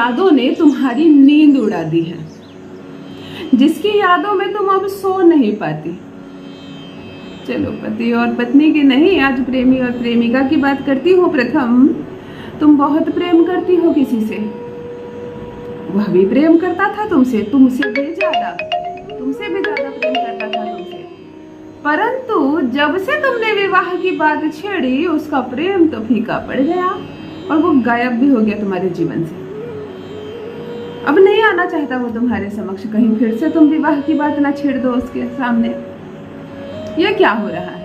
यादों ने तुम्हारी नींद उड़ा दी है, जिसकी यादों में तुम अब सो नहीं पाती। चलो पति और पत्नी की नहीं, आज प्रेमी और प्रेमिका की बात करती हूँ। प्रथम, तुम बहुत प्रेम करती हो किसी से, वह भी प्रेम करता था तुमसे, तुमसे भी ज्यादा प्रेम करता था तुमसे। परंतु जब से तुमने विवाह की बात छेड़ी, उसका प्रेम तो फीका पड़ गया और वो गायब भी हो गया तुम्हारे जीवन से। अब नहीं आना चाहता वो तुम्हारे समक्ष, कहीं फिर से तुम विवाह की बात ना छेड़ दो उसके सामने। ये क्या हो रहा है?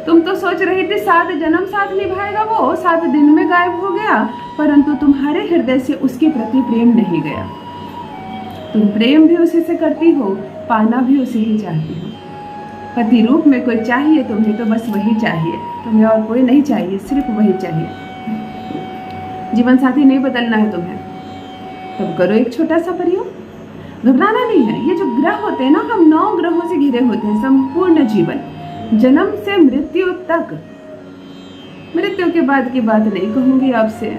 तुम तो सोच रही थी 7 जन्म साथ निभाएगा वो, 7 दिन में गायब हो गया, परंतु तुम्हारे हृदय से उसके प्रति प्रेम नहीं गया। तुम प्रेम भी उसी से करती हो, पाना भी उसे ही चाहती हो। पति रूप में कोई चाहिए तुम्हें तो बस वही चाहिए, तुम्हें और कोई नहीं चाहिए, सिर्फ वही चाहिए। जीवन साथी नहीं बदलना है तुम्हें, तब करो एक छोटा सा प्रयोग। घबराना नहीं है। ये जो ग्रह होते हैं ना, हम 9 ग्रहों से घिरे होते हैं। संपूर्ण जीवन, जन्म से मृत्यु तक, मृत्यु के बाद की बात नहीं कहूंगी आपसे,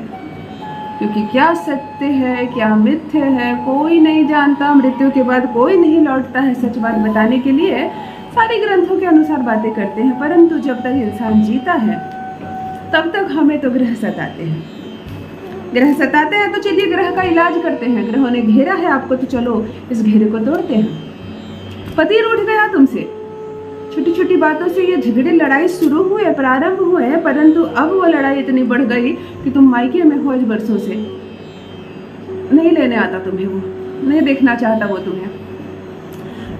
क्योंकि क्या सत्य है क्या मिथ्य है कोई नहीं जानता। मृत्यु के बाद कोई नहीं लौटता है। सच बात बताने के लिए सारे ग्रंथों के अनुसार बातें करते हैं, परंतु जब तक इंसान जीता है तब तक हमें तो ग्रह सताते हैं। ग्रह सताते हैं तो चलिए ग्रह का इलाज करते हैं। ग्रहों ने घेरा है आपको तो चलो इस घेरे को तोड़ते हैं। पति रूठ गया तुमसे, छोटी छोटी बातों से ये झगड़े लड़ाई शुरू हुए, प्रारंभ हुए, परंतु अब वो लड़ाई इतनी बढ़ गई कि तुम मायके में हो आज बरसों से। नहीं लेने आता तुम्हें वो, नहीं देखना चाहता वो तुम्हें।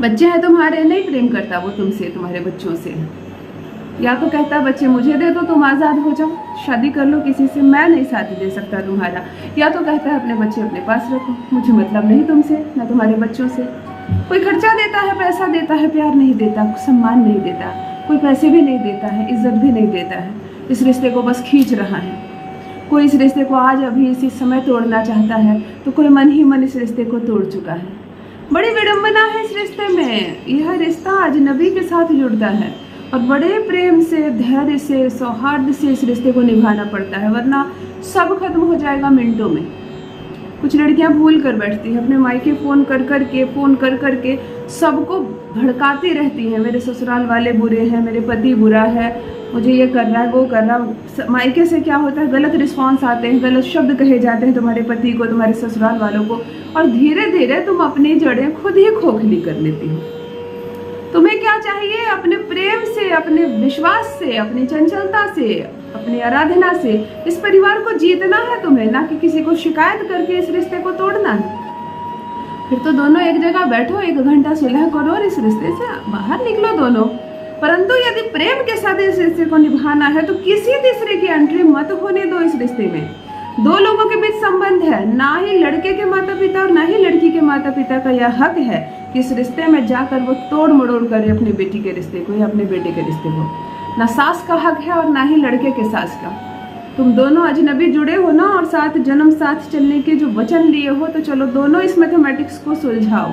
बच्चे हैं तुम्हारे, नहीं प्रेम करता वो तुमसे, तुम्हारे बच्चों से। या तो कहता बच्चे मुझे दे दो, तुम आज़ाद हो जाओ, शादी कर लो किसी से, मैं नहीं साथ दे सकता तुम्हारा। या तो कहता है अपने बच्चे अपने पास रखो, मुझे मतलब नहीं तुमसे ना तुम्हारे बच्चों से। कोई खर्चा देता है, पैसा देता है, प्यार नहीं देता, सम्मान नहीं देता, कोई पैसे भी नहीं देता है, इज्जत भी नहीं देता है। इस रिश्ते को बस खींच रहा है। कोई इस रिश्ते को आज अभी इसी समय तोड़ना चाहता है, तो कोई मन ही मन इस रिश्ते को तोड़ चुका है। बड़ी विडंबना है इस रिश्ते में। यह रिश्ता अजनबी के साथ जुड़ता है और बड़े प्रेम से, धैर्य से, सौहार्द से इस रिश्ते को निभाना पड़ता है, वरना सब खत्म हो जाएगा मिनटों में। कुछ लड़कियां भूल कर बैठती हैं, अपने मायके फ़ोन कर कर के सबको भड़काती रहती हैं। मेरे ससुराल वाले बुरे हैं, मेरे पति बुरा है, मुझे ये कर रहा है वो कर रहा है। मायके से क्या होता है, गलत रिस्पॉन्स आते हैं, गलत शब्द कहे जाते हैं तुम्हारे पति को, तुम्हारे ससुराल वालों को, और धीरे धीरे तुम अपनी जड़ें खुद ही खोखली कर लेती हो। तुम्हें क्या चाहिए? अपने प्रेम से, अपने विश्वास से, अपनी चंचलता से, अपनी आराधना से इस परिवार को जीतना है तुम्हें, ना कि किसी को शिकायत करके इस रिश्ते को तोड़ना है। फिर तो दोनों एक जगह बैठो, 1 घंटा सुलह करो और इस रिश्ते से बाहर निकलो दोनों। परंतु यदि प्रेम के साथ इस रिश्ते को निभाना है तो किसी तीसरे की एंट्री मत होने दो इस रिश्ते में। 2 लोगों के बीच संबंध है, ना ही लड़के के माता पिता और ना ही लड़की के माता पिता का यह हक है कि इस रिश्ते में जाकर वो तोड़ मड़ोड़ करे अपनी बेटी के रिश्ते को या अपने बेटे के रिश्ते को। ना सास का हक है और ना ही लड़के के सास का। तुम दोनों अजनबी जुड़े हो ना, और 7 जन्म साथ चलने के जो वचन लिए हो, तो चलो दोनों इस मैथमेटिक्स को सुलझाओ।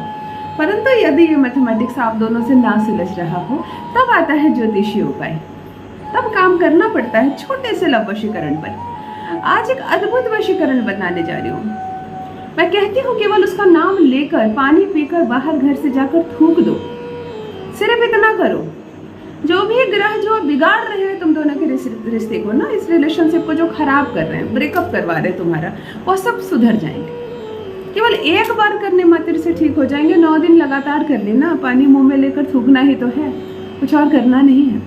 परंतु यदि ये मैथमेटिक्स आप दोनों से ना सुलझ रहा हो, तब आता है ज्योतिषी उपाय। तब काम करना पड़ता है छोटे से लव वशीकरण पर। आज एक अद्भुत वशीकरण बनाने जा रही हूँ। मैं कहती हूँ केवल उसका नाम लेकर, पानी पीकर बाहर घर से जाकर थूक दो। सिर्फ इतना करो, जो भी ग्रह जो बिगाड़ रहे हैं तुम दोनों के रिश्ते को ना, इस रिलेशनशिप को जो खराब कर रहे हैं, ब्रेकअप करवा रहे हैं तुम्हारा, वो सब सुधर जाएंगे। केवल एक बार करने मात्र से ठीक हो जाएंगे। 9 दिन लगातार कर लेना, पानी मुंह में लेकर थूकना ही तो है, कुछ और करना नहीं है।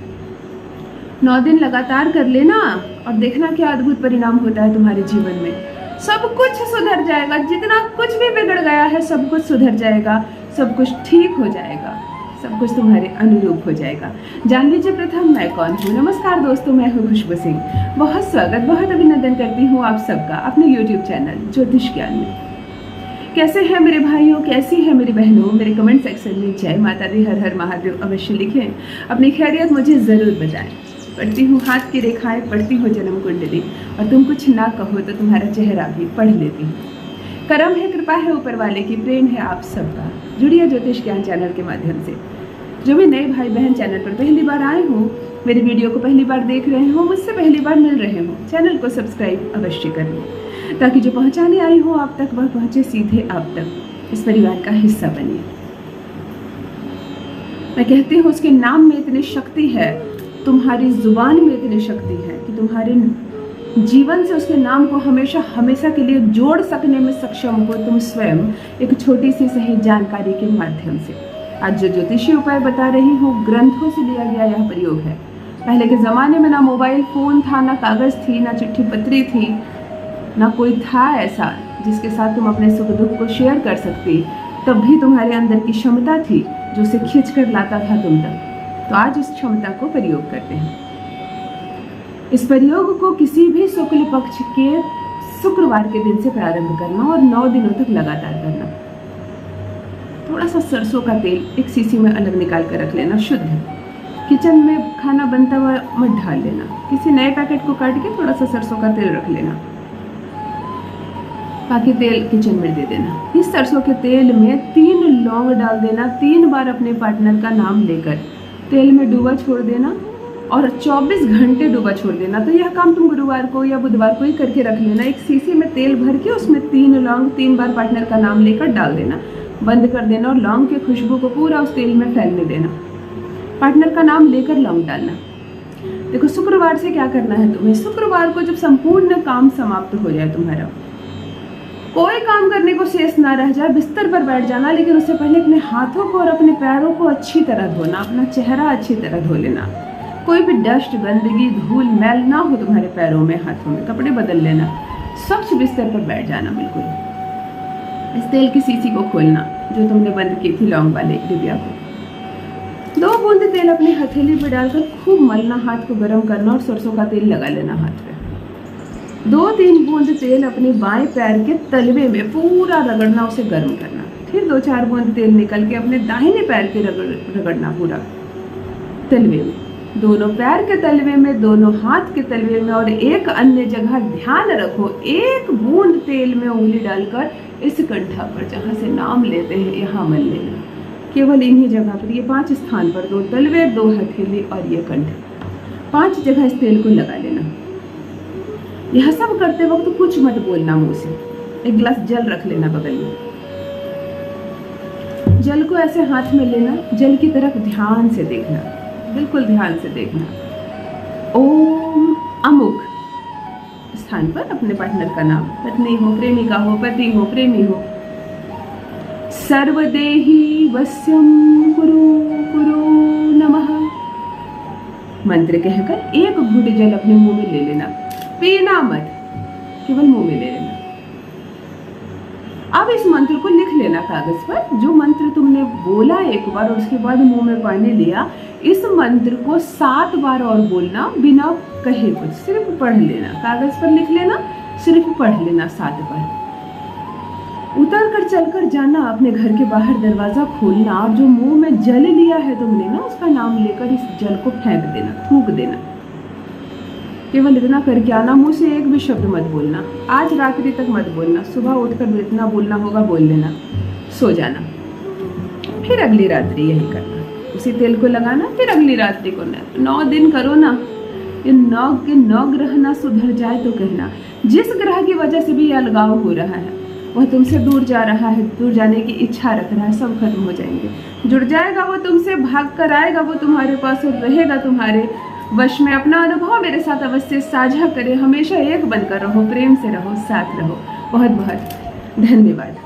9 दिन लगातार कर लेना और देखना क्या अद्भुत परिणाम होता है तुम्हारे जीवन में। सब कुछ सुधर जाएगा, जितना कुछ भी बिगड़ गया है सब कुछ सुधर जाएगा, सब कुछ ठीक हो जाएगा, सब कुछ तुम्हारे अनुरूप हो जाएगा। जान लीजिए प्रथम मैं कौन हूँ। नमस्कार दोस्तों, मैं हूँ खुशबू सिंह। बहुत स्वागत, बहुत अभिनंदन करती हूँ आप सबका अपने YouTube चैनल ज्योतिष ज्ञान में। कैसे हैं मेरे भाइयों, कैसी है मेरी बहनों? मेरे कमेंट सेक्शन में जय माता दी, हर हर महादेव अवश्य लिखें। अपनी खैरियत मुझे ज़रूर बताएं। पढ़ती हूँ हाथ की रेखाएं, पढ़ती हूँ जन्म कुंडली, और तुम कुछ ना कहो तो तुम्हारा चेहरा भी पढ़ लेती हूँ। करम है, कृपा है ऊपर वाले की, प्रेम है आप सबका। जुड़िए ज्योतिष ज्ञान चैनल के माध्यम से। जो भी नए भाई बहन चैनल पर पहली बार आए हो, मेरी वीडियो को पहली बार देख रहे हो, मुझसे पहली बार मिल रहे हो, चैनल को सब्सक्राइब अवश्य कर लो। ताकि जो पहुंचाने आई हो आप तक वह पहुंचे सीधे आप तक। इस परिवार का हिस्सा बनिए। मैं कहती हूँ उसके नाम में इतनी शक्ति है, तुम्हारी जुबान में इतनी शक्ति है कि तुम्हारे जीवन से उसके नाम को हमेशा हमेशा के लिए जोड़ सकने में सक्षम हो तुम स्वयं, एक छोटी सी सही जानकारी के माध्यम से। आज जो ज्योतिषी उपाय बता रही हूँ ग्रंथों से लिया गया यह प्रयोग है। पहले के ज़माने में ना मोबाइल फ़ोन था, ना कागज़ थी, ना चिट्ठी पत्री थी, ना कोई था ऐसा जिसके साथ तुम अपने सुख दुख को शेयर कर सकती। तब भी तुम्हारे अंदर की क्षमता थी जो उसे खींच कर लाता था तुम तक। तो आज उस क्षमता को प्रयोग करते हैं। इस प्रयोग को किसी भी शुक्ल पक्ष के शुक्रवार के दिन से प्रारंभ करना और 9 दिनों तक लगातार करना। थोड़ा सा सरसों का तेल एक शीशी में अलग निकाल कर रख लेना, शुद्ध है। किचन में खाना बनता हुआ मत ढाल लेना, किसी नए पैकेट को काट के थोड़ा सा सरसों का तेल रख लेना, बाकी तेल किचन में दे देना। इस सरसों के तेल में 3 लौंग डाल देना, 3 बार अपने पार्टनर का नाम लेकर तेल में डूबा छोड़ देना और 24 घंटे डूबा छोड़ देना। तो यह काम तुम गुरुवार को या बुधवार को ही करके रख लेना। एक शीशी में तेल भर के उसमें 3 लौंग 3 बार पार्टनर का नाम लेकर डाल देना, बंद कर देना और लौंग की खुशबू को पूरा उस तेल में फैलने देना। पार्टनर का नाम लेकर लौंग डालना। देखो शुक्रवार से क्या करना है तुम्हें। शुक्रवार को जब संपूर्ण काम समाप्त हो जाए, तुम्हारा कोई काम करने को शेष ना रह जाए, बिस्तर पर बैठ जाना, लेकिन उससे पहले अपने हाथों को और अपने पैरों को अच्छी तरह धोना, अपना चेहरा अच्छी तरह धो लेना। कोई भी डस्ट, गंदगी, धूल, मैल ना हो तुम्हारे पैरों में, हाथों में। कपड़े बदल लेना, स्वच्छ बिस्तर पर बैठ जाना बिल्कुल। इस तेल की शीशी को खोलना जो तुमने बंद की थी लौंग वाले डिबिया को। 2 बूंद तेल अपनी हथेली पर डालकर खूब मलना, हाथ को गर्म करना और सरसों का तेल लगा लेना हाथ पे। 2-3 बूंद तेल अपने बाएं पैर के तलवे में पूरा रगड़ना, उसे गर्म करना। फिर 2-4 बूंद तेल निकल के अपने दाहिने पैर के रगड़ना पूरा तलवे में, दोनों पैर के तलवे में, दोनों हाथ के तलवे में। और एक अन्य जगह ध्यान रखो, 1 बूंद तेल में उंगली डालकर इस कंठा पर जहाँ से नाम लेते हैं यहाँ मल लेना। केवल इन्हीं जगह पर, ये 5 स्थान पर, 2 तलवे, 2 हथेली और ये कंठ, 5 जगह इस तेल को लगा लेना। यह सब करते वक्त कुछ मत बोलना मुंह से। एक गिलास जल रख लेना बगल में, जल को ऐसे हाथ में लेना, जल की तरफ ध्यान से देखना, बिल्कुल ध्यान से देखना। ओम अमुक स्थान पर अपने पार्टनर का नाम, पत्नी हो, प्रेमिका हो, पति हो, प्रेमी हो, सर्वदेही वश्यम कुरु कुरु नमः मंत्र कहकर 1 घूंट जल अपने मुंह में ले लेना। पीना मत, केवल मुंह में ले लेना। अब इस मंत्र को लिख लेना कागज पर, जो मंत्र तुमने बोला एक बार और उसके बाद मुंह में पानी लिया। इस मंत्र को 7 बार और बोलना बिना कहे कुछ, सिर्फ पढ़ लेना, कागज पर लिख लेना, सिर्फ पढ़ लेना 7 बार। उतर कर चलकर जाना, अपने घर के बाहर दरवाजा खोलना और जो मुंह में जल लिया है तुमने ना, उसका नाम लेकर इस जल को फेंक देना, थूक देना। केवल इतना करके आना, मुंह से एक भी शब्द मत बोलना। आज रात्रि तक मत बोलना, सुबह उठकर इतना बोलना होगा बोल लेना, सो जाना। फिर अगली रात्रि यही करना, उसी तेल को लगाना। फिर अगली रात्रि को 9 दिन करो ना। ये 9 के 9 ग्रह ना सुधर जाए तो कहना। जिस ग्रह की वजह से भी अलगाव हो रहा है, वह तुमसे दूर जा रहा है, दूर जाने की इच्छा रख रहा है, सब खत्म हो जाएंगे। जुड़ जाएगा वो तुमसे, भाग कर आएगा वो तुम्हारे पास और रहेगा तुम्हारे वश में। अपना अनुभव मेरे साथ अवश्य साझा करें। हमेशा एक बनकर रहो, प्रेम से रहो, साथ रहो। बहुत बहुत धन्यवाद।